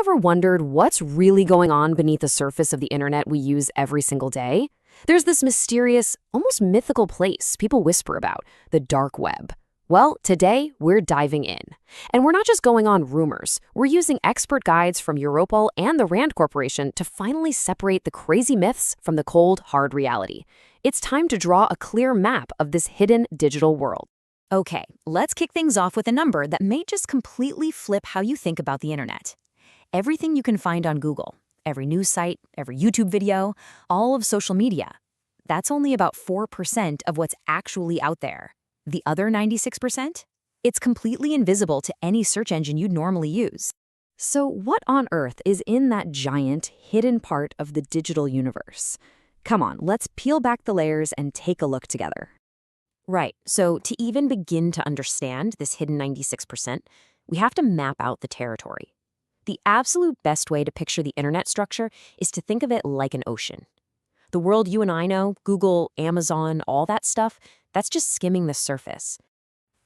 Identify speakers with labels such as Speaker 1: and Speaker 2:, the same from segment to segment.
Speaker 1: Ever wondered what's really going on beneath the surface of the internet we use every single day? There's this mysterious, almost mythical place people whisper about, the dark web. Well, today we're diving in. And we're not just going on rumors. We're using expert guides from Europol and the Rand Corporation to finally separate the crazy myths from the cold, hard reality. It's time to draw a clear map of this hidden digital world.
Speaker 2: Okay, let's kick things off with a number that may just completely flip how you think about the internet. Everything you can find on Google, every news site, every YouTube video, all of social media, that's only about 4% of what's actually out there. The other 96%? It's completely invisible to any search engine you'd normally use.
Speaker 1: So what on earth is in that giant, hidden part of the digital universe? Come on, let's peel back the layers and take a look together.
Speaker 2: Right, so to even begin to understand this hidden 96%, we have to map out the territory. The absolute best way to picture the internet structure is to think of it like an ocean. The world you and I know, Google, Amazon, all that stuff, that's just skimming the surface.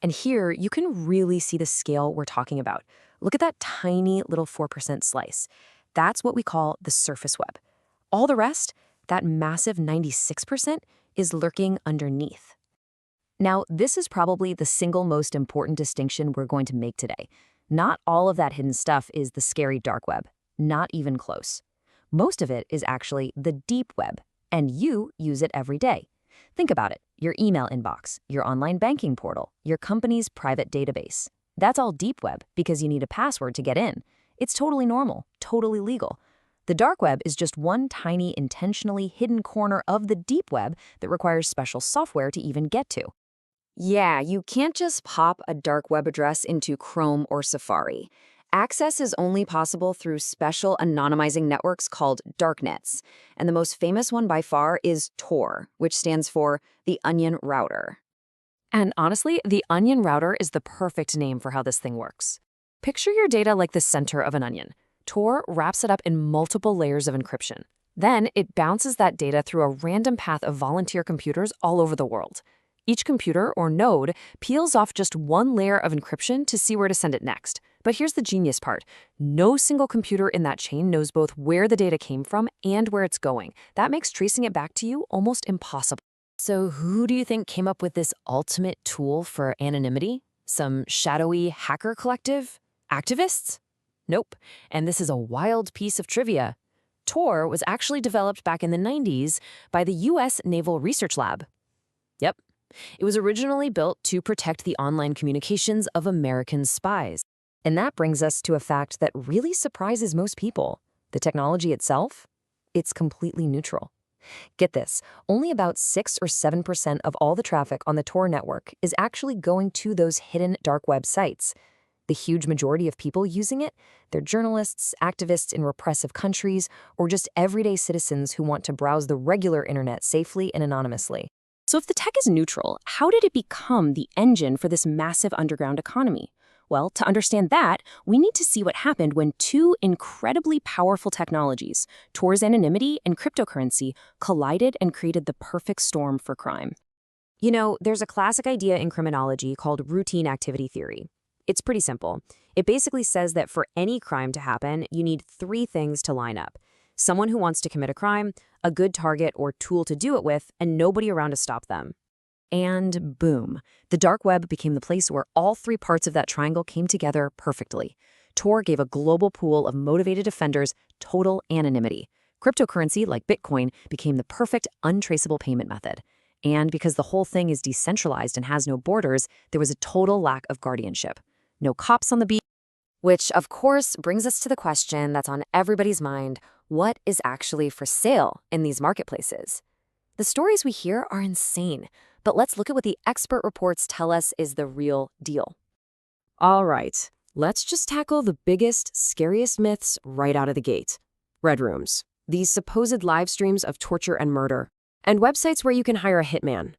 Speaker 2: And here, you can really see the scale we're talking about. Look at that tiny little 4% slice. That's what we call the surface web. All the rest, that massive 96%, is lurking underneath. Now, this is probably the single most important distinction we're going to make today. Not all of that hidden stuff is the scary dark web, not even close. Most of it is actually the deep web, and you use it every day. Think about it, your email inbox, your online banking portal, your company's private database. That's all deep web because you need a password to get in. It's totally normal, totally legal. The dark web is just one tiny, intentionally hidden corner of the deep web that requires special software to even get to.
Speaker 1: Yeah, you can't just pop a dark web address into Chrome or Safari. Access is only possible through special anonymizing networks called darknets. And the most famous one by far is Tor, which stands for the Onion Router. And honestly, the Onion Router is the perfect name for how this thing works. Picture your data like the center of an onion. Tor wraps it up in multiple layers of encryption. Then it bounces that data through a random path of volunteer computers all over the world. Each computer, or node, peels off just one layer of encryption to see where to send it next. But here's the genius part. No single computer in that chain knows both where the data came from and where it's going. That makes tracing it back to you almost impossible.
Speaker 2: So who do you think came up with this ultimate tool for anonymity? Some shadowy hacker collective? Activists? Nope. And this is a wild piece of trivia. Tor was actually developed back in the 90s by the US Naval Research Lab. Yep. It was originally built to protect the online communications of American spies. And that brings us to a fact that really surprises most people. The technology itself? It's completely neutral. Get this, only about 6 or 7% of all the traffic on the Tor network is actually going to those hidden dark web sites. The huge majority of people using it, they're journalists, activists in repressive countries, or just everyday citizens who want to browse the regular internet safely and anonymously.
Speaker 1: So if the tech is neutral, how did it become the engine for this massive underground economy? Well, to understand that, we need to see what happened when two incredibly powerful technologies, Tor's anonymity and cryptocurrency, collided and created the perfect storm for crime. You know, there's a classic idea in criminology called routine activity theory. It's pretty simple. It basically says that for any crime to happen, you need 3 things to line up. Someone who wants to commit a crime, a good target or tool to do it with, and nobody around to stop them. And boom, the dark web became the place where all 3 parts of that triangle came together perfectly. Tor gave a global pool of motivated offenders total anonymity. Cryptocurrency, like Bitcoin, became the perfect untraceable payment method. And because the whole thing is decentralized and has no borders, there was a total lack of guardianship. No cops on the beat. Which, of course, brings us to the question that's on everybody's mind: what is actually for sale in these marketplaces? The stories we hear are insane, but let's look at what the expert reports tell us is the real deal. All right, let's just tackle the biggest, scariest myths right out of the gate. Red rooms, these supposed live streams of torture and murder, and websites where you can hire a hitman.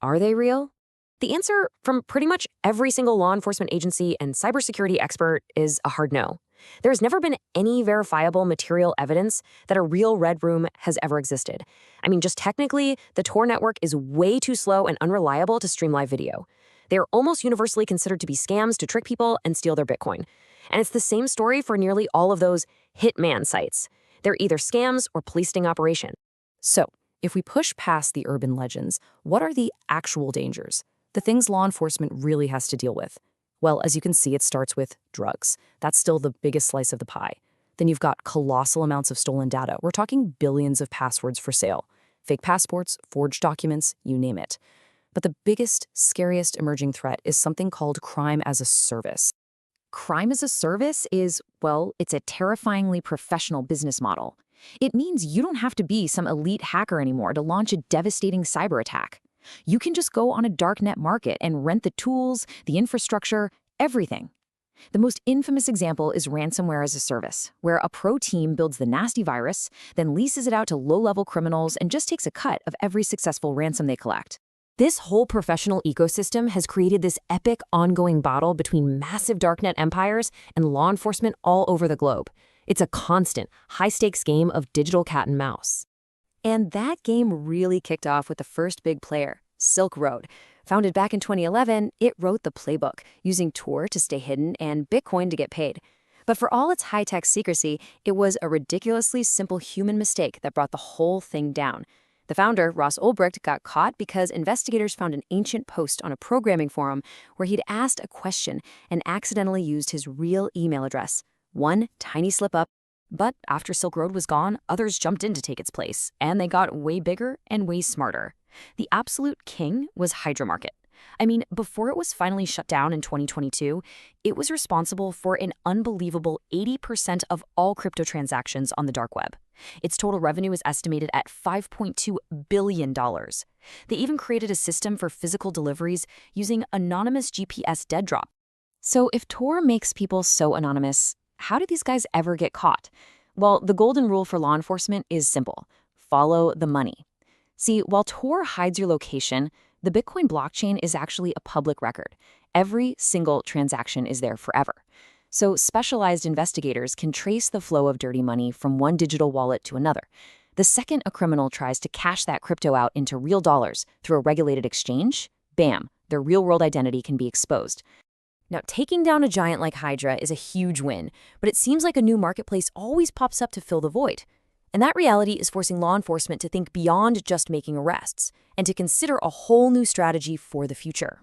Speaker 1: Are they real? The answer from pretty much every single law enforcement agency and cybersecurity expert is a hard no. There has never been any verifiable material evidence that a real red room has ever existed. I mean, just technically, the Tor network is way too slow and unreliable to stream live video. They are almost universally considered to be scams to trick people and steal their Bitcoin.
Speaker 2: And it's the same story for nearly all of those hitman sites. They're either scams or police sting operation.
Speaker 1: So, if we push past the urban legends, what are the actual dangers? The things law enforcement really has to deal with? Well, as you can see, it starts with drugs. That's still the biggest slice of the pie. Then you've got colossal amounts of stolen data. We're talking billions of passwords for sale. Fake passports, forged documents, you name it. But the biggest, scariest emerging threat is something called crime as a service. Crime as a service is, well, it's a terrifyingly professional business model. It means you don't have to be some elite hacker anymore to launch a devastating cyber attack. You can just go on a darknet market and rent the tools, the infrastructure, everything. The most infamous example is ransomware as a service, where a pro team builds the nasty virus, then leases it out to low-level criminals and just takes a cut of every successful ransom they collect. This whole professional ecosystem has created this epic ongoing battle between massive darknet empires and law enforcement all over the globe. It's a constant, high-stakes game of digital cat and mouse. And that game really kicked off with the first big player, Silk Road. Founded back in 2011, it wrote the playbook, using Tor to stay hidden and Bitcoin to get paid. But for all its high-tech secrecy, it was a ridiculously simple human mistake that brought the whole thing down. The founder, Ross Ulbricht, got caught because investigators found an ancient post on a programming forum where he'd asked a question and accidentally used his real email address. One tiny slip-up. But after Silk Road was gone, others jumped in to take its place, and they got way bigger and way smarter. The absolute king was Hydra Market. I mean, before it was finally shut down in 2022, it was responsible for an unbelievable 80% of all crypto transactions on the dark web. Its total revenue is estimated at $5.2 billion. They even created a system for physical deliveries using anonymous GPS dead drop. So if Tor makes people so anonymous, how did these guys ever get caught? Well, the golden rule for law enforcement is simple. Follow the money. See, while Tor hides your location, the Bitcoin blockchain is actually a public record. Every single transaction is there forever. So specialized investigators can trace the flow of dirty money from one digital wallet to another. The second a criminal tries to cash that crypto out into real dollars through a regulated exchange, bam, their real-world identity can be exposed. Now, taking down a giant like Hydra is a huge win, but it seems like a new marketplace always pops up to fill the void. And that reality is forcing law enforcement to think beyond just making arrests and to consider a whole new strategy for the future.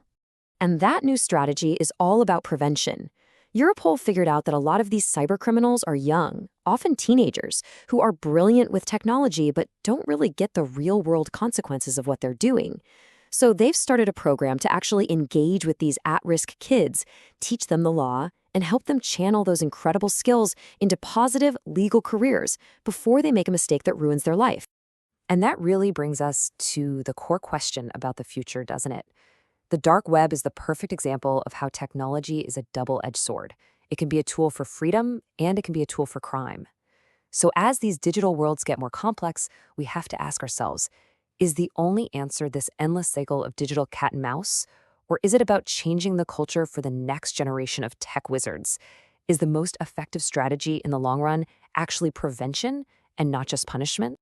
Speaker 1: And that new strategy is all about prevention. Europol figured out that a lot of these cybercriminals are young, often teenagers, who are brilliant with technology but don't really get the real-world consequences of what they're doing. So they've started a program to actually engage with these at-risk kids, teach them the law, and help them channel those incredible skills into positive legal careers before they make a mistake that ruins their life. And that really brings us to the core question about the future, doesn't it? The dark web is the perfect example of how technology is a double-edged sword. It can be a tool for freedom, and it can be a tool for crime. So as these digital worlds get more complex, we have to ask ourselves, is the only answer this endless cycle of digital cat and mouse? Or is it about changing the culture for the next generation of tech wizards? Is the most effective strategy in the long run actually prevention and not just punishment?